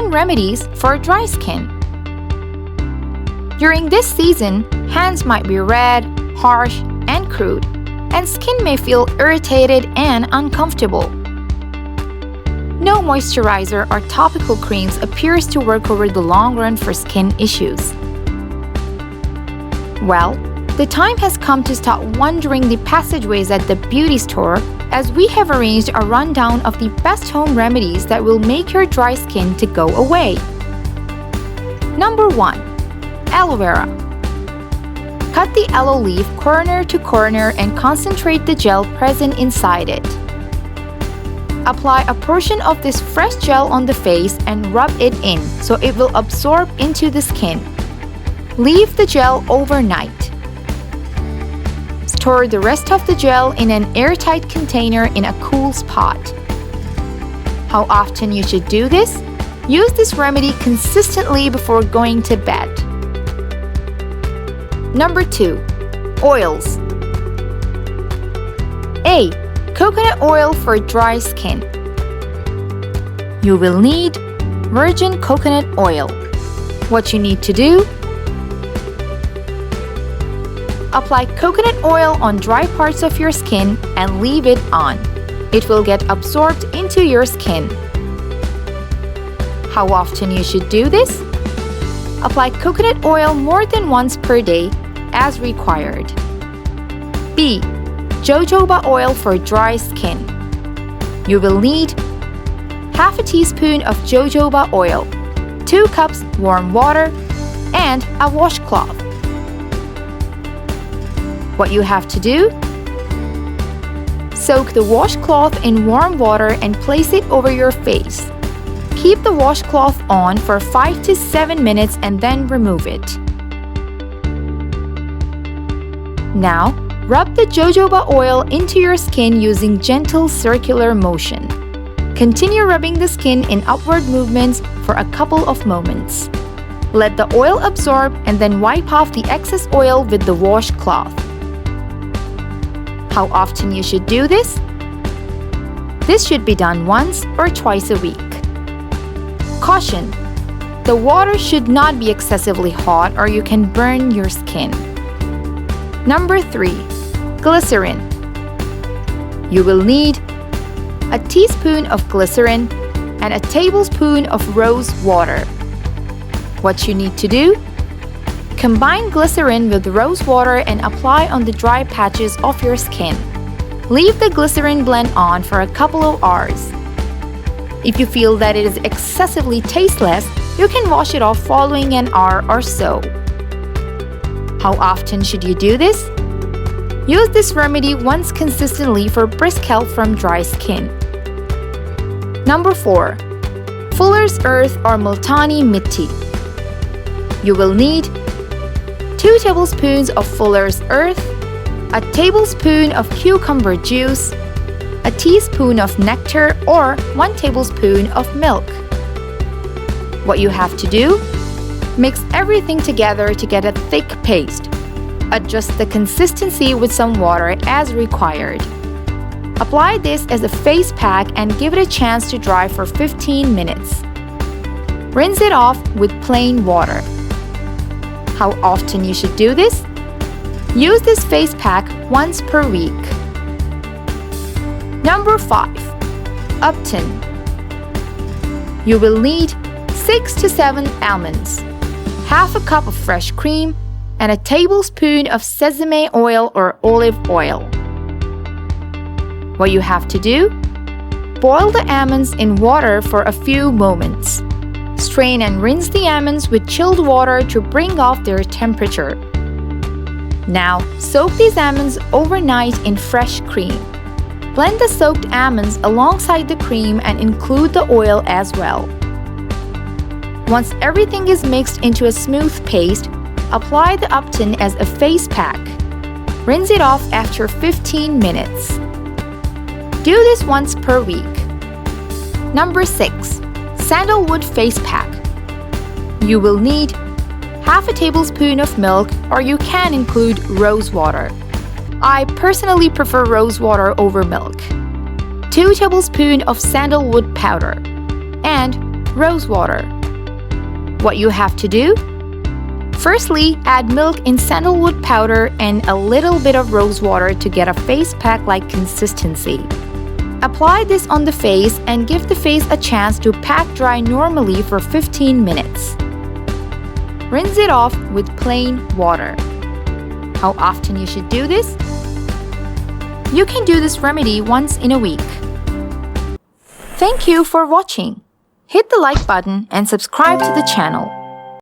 home remedies for dry skin. During this season, hands might be red, harsh, and crude, and skin may feel irritated and uncomfortable. No moisturizer or topical creams appears to work over the long run for skin issues. Well, the time has come to stop wandering the passageways at the beauty store, as we have arranged a rundown of the best home remedies that will make your dry skin to go away. Number 1. Aloe Vera. Cut the aloe leaf corner to corner and concentrate the gel present inside it. Apply a portion of this fresh gel on the face and rub it in so it will absorb into the skin. Leave the gel overnight. Store the rest of the gel in an airtight container in a cool spot. How often you should do this? Use this remedy consistently before going to bed. Number 2. Oils. A. Coconut oil for dry skin. You will need virgin coconut oil. What you need to do? Apply coconut oil on dry parts of your skin and leave it on. It will get absorbed into your skin. How often you should do this? Apply coconut oil more than once per day as required. B. Jojoba oil for dry skin. You will need half a teaspoon of jojoba oil, 2 cups warm water, and a washcloth. What you have to do? Soak the washcloth in warm water and place it over your face. Keep the washcloth on for 5 to 7 minutes and then remove it. Now, rub the jojoba oil into your skin using gentle circular motion. Continue rubbing the skin in upward movements for a couple of moments. Let the oil absorb and then wipe off the excess oil with the washcloth. How often you should do this? This should be done once or twice a week. Caution: the water should not be excessively hot or you can burn your skin. Number 3. Glycerin. You will need a teaspoon of glycerin and a tablespoon of rose water. What you need to do? Combine glycerin with rose water and apply on the dry patches of your skin. Leave the glycerin blend on for a couple of hours. If you feel that it is excessively tasteless, you can wash it off following an hour or so. How often should you do this? Use this remedy once consistently for brisk health from dry skin. Number 4. Fuller's Earth or Multani Mitti. You will need 2 tablespoons of Fuller's Earth, a tablespoon of cucumber juice, a teaspoon of nectar, or 1 tablespoon of milk. What you have to do? Mix everything together to get a thick paste. Adjust the consistency with some water as required. Apply this as a face pack and give it a chance to dry for 15 minutes. Rinse it off with plain water. How often you should do this? Use this face pack once per week. Number 5. Ubtan. You will need 6 to 7 almonds, half a cup of fresh cream, and a tablespoon of sesame oil or olive oil. What you have to do? Boil the almonds in water for a few moments. Strain and rinse the almonds with chilled water to bring off their temperature. Now, soak these almonds overnight in fresh cream. Blend the soaked almonds alongside the cream and include the oil as well. Once everything is mixed into a smooth paste, apply the Ubtan as a face pack. Rinse it off after 15 minutes. Do this once per week. Number 6. Sandalwood face pack. You will need half a tablespoon of milk, or you can include rose water. I personally prefer rose water over milk. 2 tablespoons of sandalwood powder and rose water. What you have to do? Firstly, add milk in sandalwood powder and a little bit of rose water to get a face pack-like consistency. Apply this on the face and give the face a chance to pack dry normally for 15 minutes. Rinse it off with plain water. How often you should do this? You can do this remedy once in a week. Thank you for watching. Hit the like button and subscribe to the channel.